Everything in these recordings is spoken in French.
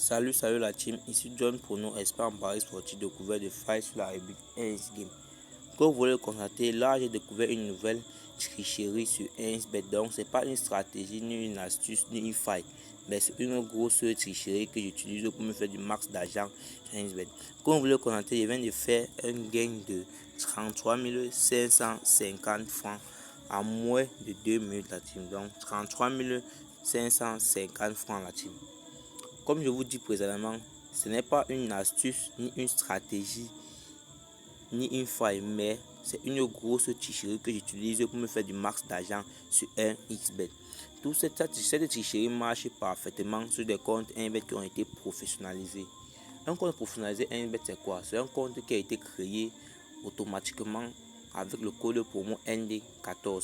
Salut la team, ici John pour nous expert en paris sportif découvert de failles sur la rubrique 11 game. Comme vous voulez le constater, là j'ai découvert une nouvelle tricherie sur 11bet. Donc c'est pas une stratégie, ni une astuce, ni une faille, mais c'est une grosse tricherie que j'utilise pour me faire du max d'argent sur 11bet. Comme vous voulez le constater, je viens de faire un gain de 33 550 francs en moins de 2 minutes la team. Donc 33 550 francs la team. Comme je vous dis précédemment, ce n'est pas une astuce, ni une stratégie, ni une faille, mais c'est une grosse tricherie que j'utilise pour me faire du max d'argent sur un xbet. Toute cette tricherie marche parfaitement sur des comptes 1bet qui ont été professionnalisés. Un compte professionnalisé 1bet, c'est quoi? C'est un compte qui a été créé automatiquement avec le code promo ND14.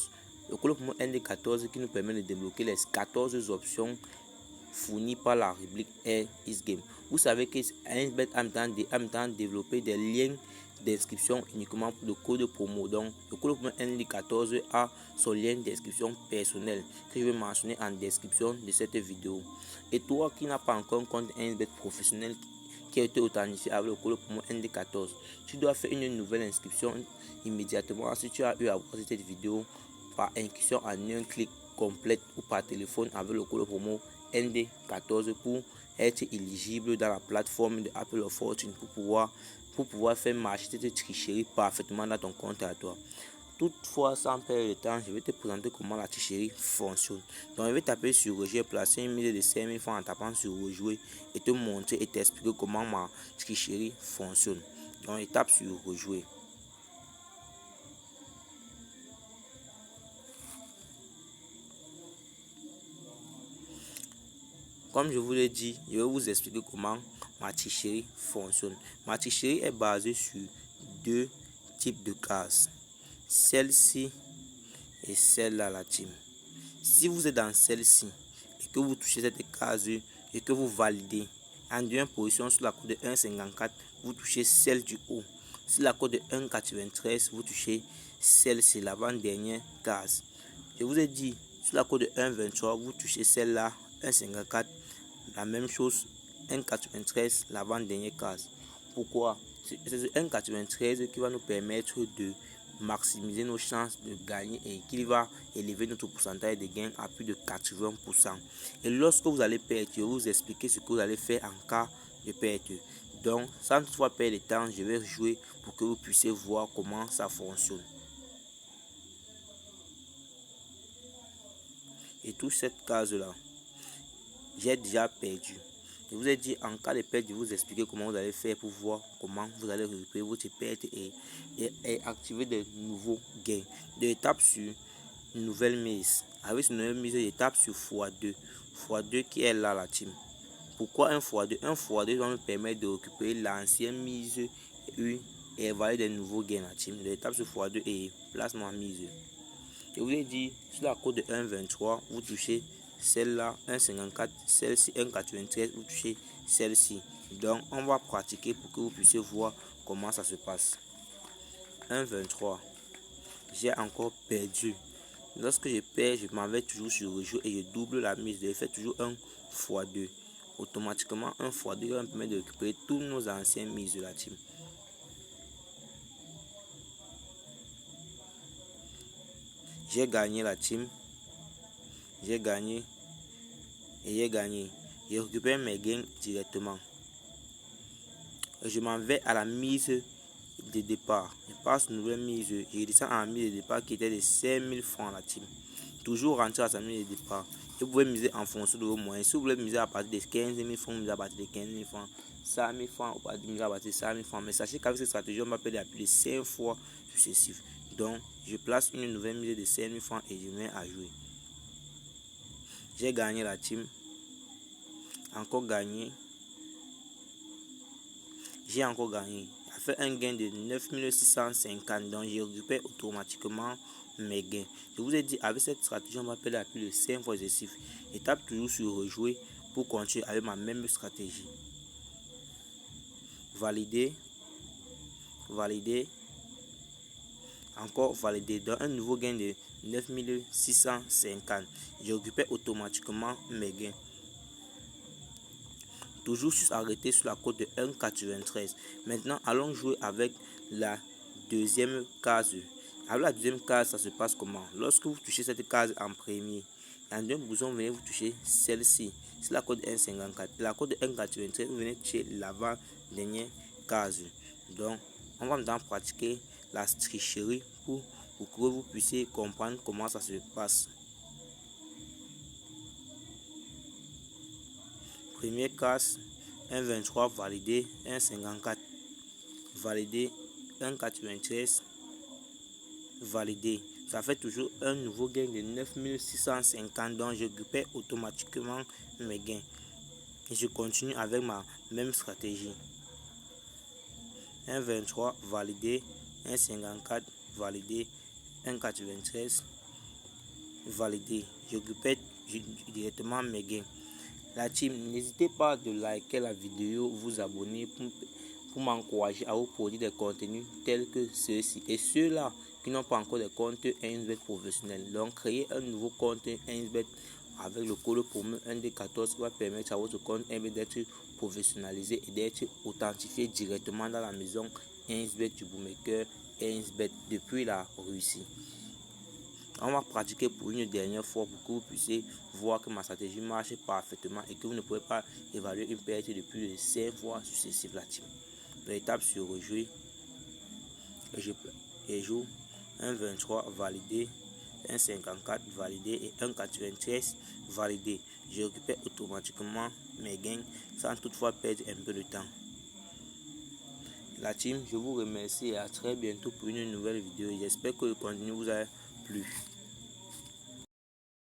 Le code promo ND14 qui nous permet de débloquer les 14 options fourni par la rubrique Is Game. Vous savez que 1bet a maintenant développé des liens d'inscription uniquement pour le code promo. Donc le code promo ND14 a son lien d'inscription personnel que je vais mentionner en description de cette vidéo. Et toi qui n'as pas encore un compte 1bet professionnel qui a été authentifié avec le code promo ND14, tu dois faire une nouvelle inscription immédiatement si tu as eu à voir cette vidéo par inscription en un clic complète ou par téléphone avec le code promo ND14 pour être éligible dans la plateforme de Apple of Fortune pour pouvoir faire marcher cette tricherie parfaitement dans ton compte à toi. Toutefois, sans perdre de temps, je vais te présenter comment la tricherie fonctionne. Donc, je vais taper sur rejouer, placer une mise de 5000 francs en tapant sur rejouer et te montrer et t'expliquer comment ma tricherie fonctionne. Donc, je tape sur rejouer. Comme je vous l'ai dit, je vais vous expliquer comment ma tricherie fonctionne. Ma tricherie est basée sur deux types de cases. Celle-ci et celle-là, la team. Si vous êtes dans celle-ci et que vous touchez cette case et que vous validez en deuxième position sur la cote de 1,54, vous touchez celle du haut. Sur la cote de 1,93, vous touchez celle-ci, l'avant-dernière case. Je vous ai dit, sur la cote de 1,23, vous touchez celle-là, 1,54. La même chose, 1,93, l'avant-dernière case. Pourquoi? C'est ce 1,93 qui va nous permettre de maximiser nos chances de gagner et qui va élever notre pourcentage de gain à plus de 80%. Et lorsque vous allez perdre, je vais vous expliquer ce que vous allez faire en cas de perte. Donc, sans toutefois perdre de temps, je vais jouer pour que vous puissiez voir comment ça fonctionne. Et toute cette case-là, j'ai déjà perdu. Je vous ai dit en cas de perte, je vais vous expliquer comment vous allez faire pour voir comment vous allez récupérer votre perte et activer de nouveaux gains. Je tape sur une nouvelle mise. Avec cette nouvelle mise, je tape sur x2. x2 qui est là la team. Pourquoi un x2? Un x2 va me permettre de récupérer l'ancienne mise et évaluer des nouveaux gains la team. Je tape sur x2 et place ma mise. Je vous ai dit sur la cote de 1,23, vous touchez celle-là, 1,54, celle-ci, 1,93, vous touchez celle-ci. Donc, on va pratiquer pour que vous puissiez voir comment ça se passe. 1,23. J'ai encore perdu. Lorsque je perds, je m'en vais toujours sur le jeu et je double la mise. Je fais toujours un x2. Automatiquement, un x2 va me permettre de récupérer tous nos anciennes mises de la team. J'ai gagné la team. J'ai gagné et j'ai gagné. Je récupère mes gains directement. Et je m'en vais à la mise de départ. Je passe une nouvelle mise. Je descends en mise de départ qui était de 5000 francs la team. Toujours rentrer à sa mise de départ. Vous pouvez miser en fonction de vos moyens. Si vous voulez miser à partir de 15 000 francs, vous misez à partir de 15 000 francs. 100 000 francs, vous pouvez miser à partir de 100 000 francs. Mais sachez qu'avec cette stratégie, on va perdre plus de 5 fois successifs. Donc, je place une nouvelle mise de 5 000 francs et je mets à jouer. J'ai gagné la team. Encore gagné. J'ai encore gagné. J'ai fait un gain de 9650. Donc, je récupère automatiquement mes gains. Je vous ai dit, avec cette stratégie, on va perdre à plus de 5 fois successifs. Et tape toujours sur rejouer pour continuer avec ma même stratégie. Valider. Valider. Encore valider. Dans un nouveau gain de 9650. Je récupère automatiquement mes gains. toujours arrêté sur la cote de 1,93. Maintenant, allons jouer avec la deuxième case. Avec la deuxième case, ça se passe comment? Lorsque vous touchez cette case en premier, en deuxième position, vous venez vous toucher celle-ci. C'est la cote de 1,54. La cote de 1,93, vous venez toucher l'avant-dernière case. Donc, on va maintenant pratiquer la tricherie pour que vous puissiez comprendre comment ça se passe. Première case, 1,23 validé, 1,54 validé, 1,93 validé. Ça fait toujours un nouveau gain de 9650, donc je récupère automatiquement mes gains. Et je continue avec ma même stratégie. 1,23 validé, 1,54 validé, 1,93 validé. Je récupère directement mes gains. La team, n'hésitez pas de liker la vidéo, vous abonner pour m'encourager à vous produire des contenus tels que ceux-ci. Et ceux-là qui n'ont pas encore de compte 1xBet professionnel, donc créez un nouveau compte 1xBet avec le code promo 1D14 qui va permettre à votre compte 1xBet d'être professionnalisé et d'être authentifié directement dans la maison 1xBet du bookmaker 1xBet depuis la Russie. On va pratiquer pour une dernière fois pour que vous puissiez voir que ma stratégie marche parfaitement et que vous ne pouvez pas évaluer une perte de plus de 5 fois successives la team. L'étape sur rejouer et joue 1,23 validé, 1,54 validé et 1,93 validé. Je récupère automatiquement mes gains sans toutefois perdre un peu de temps. La team, je vous remercie et à très bientôt pour une nouvelle vidéo. J'espère que le contenu vous a plu.